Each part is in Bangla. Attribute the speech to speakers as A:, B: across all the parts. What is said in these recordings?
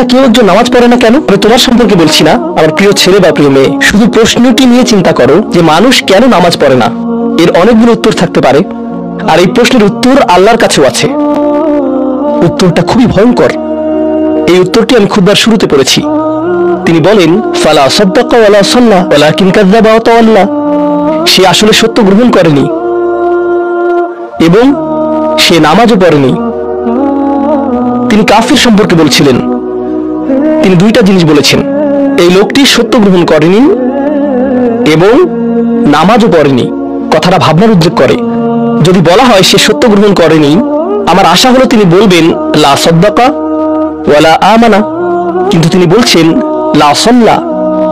A: আচ্ছা, কেউ একজন নামাজ পড়ে না কেন? আমি তোমার সম্পর্কে বলছি না, আমার প্রিয় ছেলে বা প্রিয় মেয়ে। শুধু প্রশ্নটি নিয়ে চিন্তা করো যে মানুষ কেন নামাজ পড়ে না। এর অনেকগুলো উত্তর থাকতে পারে, আর এই প্রশ্নের উত্তর আল্লাহর কাছেও আছে। উত্তরটা খুবই ভয়ঙ্কর। এই উত্তরটি আমি খুববার শুরুতে পড়েছি। তিনি বলেন, ফালা সাদ্দাকা ওয়ালা সাল্লা ওয়ালাকিন কাযযাবা ওয়া তাওয়াল্লা। সে আসলে সত্য গ্রহণ করেনি এবং সে নামাজও পড়েনি। তিনি কাফির সম্পর্কে বলছিলেন। তিনি দুইটা জিনিস বলেছেন, এই লোকটি সত্য গ্রহণ করেনি এবং নামাজও পড়েনি। কথাটা ভাবনার উদ্রেক করে। যদি বলা হয় সে সত্য গ্রহণ করেনি, আমার আশা হলো তিনি বলবেন লা সাদ্দাকা ওয়ালা আমানা, কিন্তু তিনি বলছেন লা সাল্লা।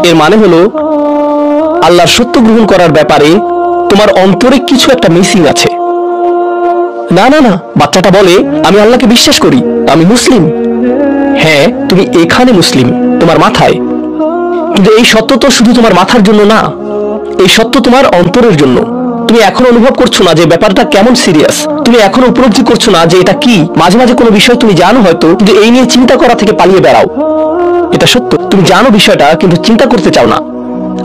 A: এর মানে হলো আল্লাহর সত্য গ্রহণ করার ব্যাপারে তোমার অন্তরে কিছু একটা মিসিং আছে। না না না, বাচ্চাটা বলে আমি আল্লাহকে বিশ্বাস করি, আমি মুসলিম। হ্যাঁ, তুমি এখানে মুসলিম, তোমার মাথায়। কিন্তু এই সত্য তো শুধু তোমার মাথার জন্য না, এই সত্য তোমার অন্তরের জন্য। তুমি এখনো অনুভব করছো না যে ব্যাপারটা কেমন সিরিয়াস। তুমি এখনো উপলব্ধি করছো না যে এটা কি। মাঝে মাঝে কোনো বিষয় তুমি জানো হয়তো, কিন্তু এই নিয়ে চিন্তা করা থেকে পালিয়ে বেড়াও। এটা সত্য, তুমি জানো বিষয়টা কিন্তু চিন্তা করতে চাও না।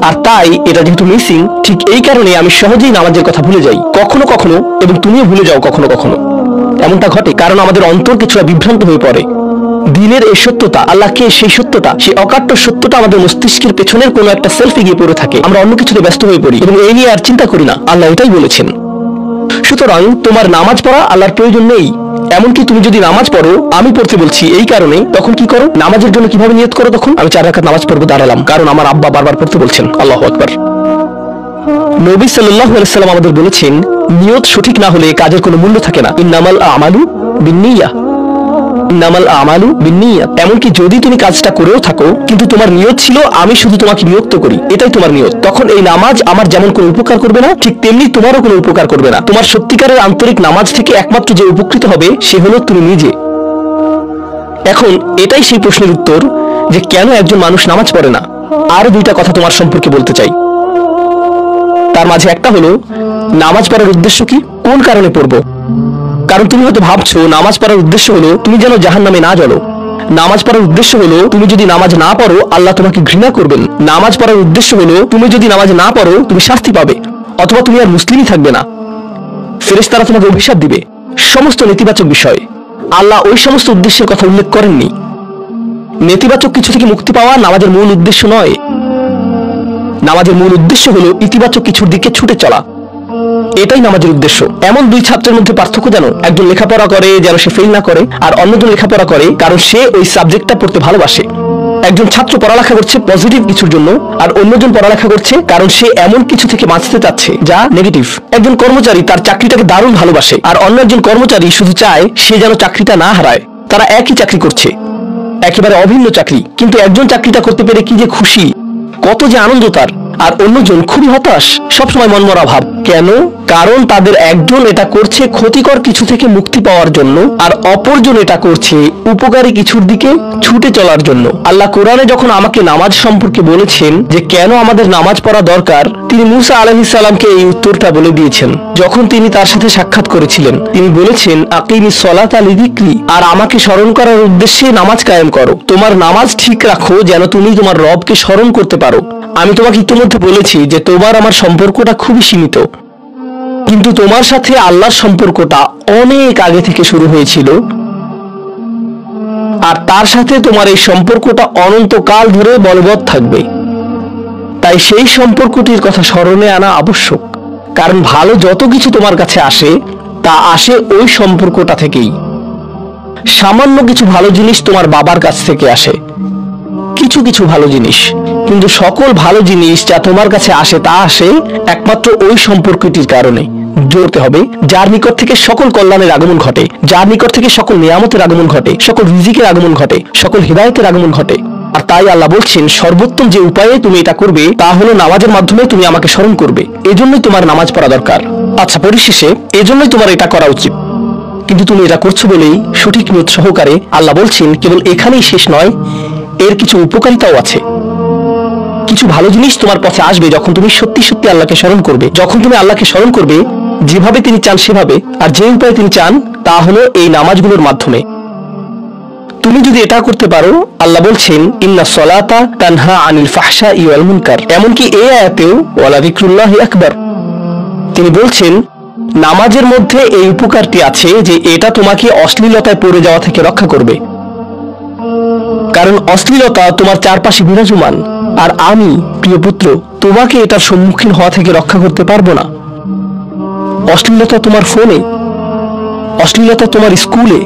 A: আর তাই এটা যেহেতু মিসিং, ঠিক এই কারণে আমি সহজেই নামাজের কথা ভুলে যাই কখনো কখনো, এবং তুমিও ভুলে যাও কখনো কখনো। এমনটা ঘটে কারণ আমাদের অন্তর কিছুটা বিভ্রান্ত হয়ে পড়ে। দিনের এই সত্যতা, আল্লাহকে সেই সত্যতা, সেই অকাট্য সত্যতা আমাদের মস্তিষ্কের পেছনের কোনো একটা সেলফে গিয়ে পড়ে থাকে। আমরা অন্য কিছুতে ব্যস্ত হয়ে পড়ি এবং এই নিয়ে আর চিন্তা করি না। আল্লাহ এটাই বলেছেন। সুতরাং তোমার নামাজ পড়া আল্লাহর প্রয়োজন নেই। এমনকি তুমি যদি নামাজ পড়ো, আমি পড়তে বলছি এই কারণে, তখন কি করো? নামাজের জন্য কিভাবে নিয়ত করো? তখন আমি 4 রাকাত নামাজ পড়বো, দাঁড়ালাম, কারণ আমার আব্বা বারবার পড়তে বলছেন। আল্লাহু আকবার। নবী সাল্লাল্লাহু আলাইহি সাল্লাম আমাদের বলেছেন, নিয়ত সঠিক না হলে কাজের কোনো মূল্য থাকে না। ইন্নামাল আমালু বিন্নিয়াহ, ইন্নামাল আমালু বিন্নিয়াত। এমনকি যদি তুমি কাজটা করেও থাকো কিন্তু তোমার নিয়ত ছিল আমি শুধু তোমাকে নিয়ত করি, এটাই তোমার নিয়ত, তখন এই নামাজ আমার যেমন কোনো উপকার করবে না, ঠিক তেমনি তোমারও কোনো উপকার করবে না। তোমার সত্যিকারের আন্তরিক নামাজ থেকে একমাত্র যে উপকৃত হবে সে হলো তুমি নিজে। এখন এটাই সেই প্রশ্নের উত্তর যে কেন একজন মানুষ নামাজ পড়ে না। আরো দুইটা কথা তোমার সম্পর্কে বলতে চাই। তার মাঝে একটা হলো নামাজ পড়ার উদ্দেশ্য কি, কোন কারণে পড়বো। কারণ তুমি হয়তো ভাবছো নামাজ পড়ার উদ্দেশ্য হলো তুমি যেন জাহান্নামে না জ্বলো। নামাজ পড়ার উদ্দেশ্য হলো তুমি যদি নামাজ না পড়ো আল্লাহ তোমাকে ঘৃণা করবেন। নামাজ পড়ার উদ্দেশ্য হলো তুমি যদি নামাজ না পড়ো তুমি শাস্তি পাবে, অথবা তুমি আর মুসলিমই থাকবে না, ফেরেশতারা তোমাকে অভিশাপ দিবে। সমস্ত নেতিবাচক বিষয়। আল্লাহ ওই সমস্ত উদ্দেশ্যের কথা উল্লেখ করেননি। নেতিবাচক কিছু থেকে মুক্তি পাওয়া নামাজের মূল উদ্দেশ্য নয়। নামাজের মূল উদ্দেশ্য হলো ইতিবাচক কিছুর দিকে ছুটে চলা, এটাই নামাজের উদ্দেশ্য। এমন দুই ছাত্রের মধ্যে পার্থক্য জানো? একজন লেখাপড়া করে যেন সে ফেল না করে, আর অন্যজন লেখাপড়া করে কারণ সে ওই সাবজেক্টটা পড়তে ভালোবাসে। একজন ছাত্র পড়ালেখা করছে পজিটিভ কিছুর জন্য, আর অন্যজন পড়ালেখা করছে কারণ সে এমন কিছু থেকে বাঁচতে চাচ্ছে যা নেগেটিভ। একজন কর্মচারী তার চাকরিটাকে দারুণ ভালোবাসে, আর অন্য একজন কর্মচারী শুধু চায় সে যেন চাকরিটা না হারায়। তারা একই চাকরি করছে, একেবারে অভিন্ন চাকরি, কিন্তু একজন চাকরিটা করতে পেরে কি যে খুশি, কত যে আনন্দ তার, আর অন্যজন খুবই হতাশ, সবসময় মনমরা ভাব। কেন? কারণ তাদের একজন এটা করছে ক্ষতিকর কিছু থেকে মুক্তি পাওয়ার জন্য, আর অপরজন এটা করছে উপকারী কিছুর দিকে ছুটে চলার জন্য। আল্লাহ কোরআনে যখন আমাকে নামাজ সম্পর্কে বলেছেন যে কেন আমাদের নামাজ পড়া দরকার, তিনি মূসা আলাইহিস সালামকে এই উত্তরটা বলে দিয়েছেন। যখন তিনি তার সাথে সাক্ষাৎ করেছিলেন তিনি বলেছেন আকিমিস সলাতা লিযিকরি, আর আমাকে স্মরণ করার উদ্দেশ্যে নামাজ কায়েম করো। তোমার নামাজ ঠিক রাখো যেন তুমি তোমার রবকে স্মরণ করতে পারো। আমি তোমাকে ইতিমধ্যে বলেছি যে তোমার আমার সম্পর্কটা খুবই সীমিত, কিন্তু তোমার সাথে আল্লাহর সম্পর্কটা অনেক আগে থেকে শুরু হয়েছিল, আর তার সাথে তোমার এই সম্পর্কটা অনন্তকাল ধরে বলবৎ থাকবে। তাই সেই সম্পর্কটির কথা স্মরণে আনা আবশ্যক, কারণ ভালো যত কিছু তোমার কাছে আসে তা আসে ওই সম্পর্কটা থেকেই। সামান্য কিছু ভালো জিনিস তোমার বাবার কাছ থেকে আসে, কিছু কিছু ভালো জিনিস, কিন্তু সকল ভালো জিনিস যা তোমার কাছে আসে তা আসে একমাত্র ওই সম্পর্কটির কারণে। জোরতে হবে যার নিকট থেকে সকল কল্যাণের আগমন ঘটে, যার নিকট থেকে সকল নিয়ামতের আগমন ঘটে, সকল রিজিকের আগমন ঘটে, সকল হিদায়াতের আগমন ঘটে। আর তাই আল্লাহ বলছেন সর্বোত্তম যে উপায়ে তুমি এটা করবে তা হলো নামাজের মাধ্যমে তুমি আমাকে স্মরণ করবে। এজন্যই তোমার নামাজ পড়া দরকার। আচ্ছা, পরিশেষে এজন্যই তোমার এটা করা উচিত, কিন্তু তুমি এটা করছো বলেই সঠিক নিয়ত সহকারে। আল্লাহ বলছেন কেবল এখানেই শেষ নয়, এর কিছু উপকারিতাও আছে। কিছু ভালো জিনিস তোমার পথে আসবে যখন তুমি সত্যি সত্যি আল্লাহকে স্মরণ করবে। যখন তুমি আল্লাহকে স্মরণ করবে যেভাবে তিনি চান সেভাবে, আর যে উপায়ে তিনি চান তা হলো এই নামাজগুলোর মাধ্যমে, তুমি যদি এটা করতে পারো, আল্লাহ বলছেন ইন্না সলাতা তানহা আনিল ফাহশাই ওয়াল মুনকার। এমনকি এই আয়াতেও ওয়ালা যিকরুল্লাহি আকবার, তিনি বলছেন নামাজের মধ্যে এই উপকারটি আছে যে এটা তোমাকে অশ্লীলতায় পড়ে যাওয়া থেকে রক্ষা করবে। কারণ অশ্লীলতা তোমার চারপাশে বিরাজমান, আর আমি প্রিয় পুত্র তোমাকে এটার সম্মুখীন হওয়া থেকে রক্ষা করতে পারবো না। অশ্লীলতা তোমার ফোনে, অশ্লীলতা তোমার স্কুলে,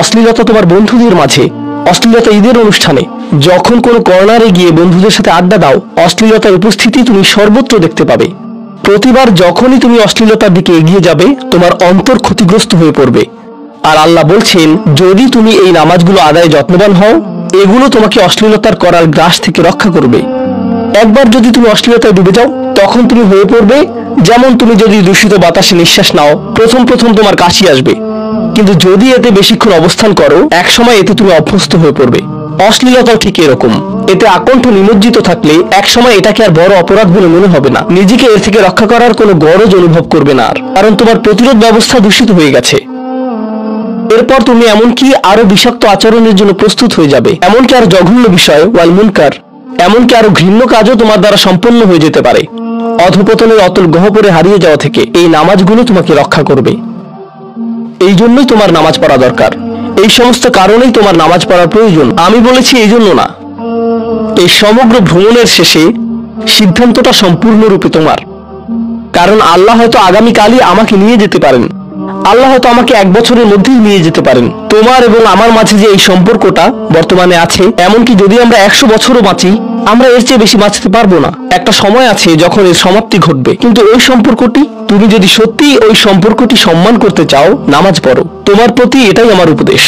A: অশ্লীলতা তোমার বন্ধুদের মাঝে, অশ্লীলতা ঈদের অনুষ্ঠানে, যখন কোনো কর্নারে গিয়ে বন্ধুদের সাথে আড্ডা দাও, অশ্লীলতার উপস্থিতি তুমি সর্বত্র দেখতে পাবে। প্রতিবার যখনই তুমি অশ্লীলতার দিকে এগিয়ে যাবে, তোমার অন্তর ক্ষতিগ্রস্ত হয়ে পড়বে। আর আল্লাহ বলছেন যদি তুমি এই নামাজগুলো আদায়ে যত্নবান হও, এগুলো তোমাকে অশ্লীলতার করার গ্রাস থেকে রক্ষা করবে। একবার যদি তুমি অশ্লীলতায় ডুবে যাও, তখন তুমি হয়ে পড়বে যেমন তুমি যদি দূষিত বাতাসে নিঃশ্বাস নাও, প্রথম তোমার কাশি আসবে, কিন্তু যদি এতে বেশিক্ষণ অবস্থান করো, একসময় এতে তুমি অভ্যস্ত হয়ে পড়বে। অশ্লীলতাও ঠিক এরকম, এতে আকণ্ঠ নিমজ্জিত থাকলে একসময় এটাকে আর বড় অপরাধ বলে মনে হবে না, নিজেকে এর থেকে রক্ষা করার কোনো গরজ অনুভব করবে না আর, কারণ তোমার প্রতিরোধ ব্যবস্থা দূষিত হয়ে গেছে। এরপর তুমি এমনকি আরো বিষাক্ত আচরণের জন্য প্রস্তুত হয়ে যাবে, এমনকি আর জঘন্য বিষয় ওয়াল মুনকার, এমনকি আরো ঘৃণ্য কাজও তোমার দ্বারা সম্পন্ন হয়ে যেতে পারে। অধঃপতনের অতল গহ্বরে হারিয়ে যাওয়া থেকে এই নামাজগুলো তোমাকে রক্ষা করবে। এই জন্যই তোমার নামাজ পড়া দরকার, এই সমস্ত কারণেই তোমার নামাজ পড়ার প্রয়োজন। আমি বলেছি এই জন্য না, এই সমগ্র ভ্রমণের শেষে সিদ্ধান্তটা সম্পূর্ণরূপে তোমার। কারণ আল্লাহ হয়তো আগামীকালই আমাকে নিয়ে যেতে পারেন, আল্লাহ হয়তো আমাকে 1 বছরের মধ্যেই নিয়ে যেতে পারেন। তোমার এবং আমার মাঝে যে এই সম্পর্কটা বর্তমানে আছে, এমনকি যদি আমরা 100 বছরও বাঁচি, আমরা এর চেয়ে বেশি বাঁচতে পারবো না। একটা সময় আছে যখন এর সমাপ্তি ঘটবে, কিন্তু ওই সম্পর্কটি, তুমি যদি সত্যি ওই সম্পর্কটি সম্মান করতে চাও, নামাজ পড়ো। তোমার প্রতি এটাই আমার উপদেশ।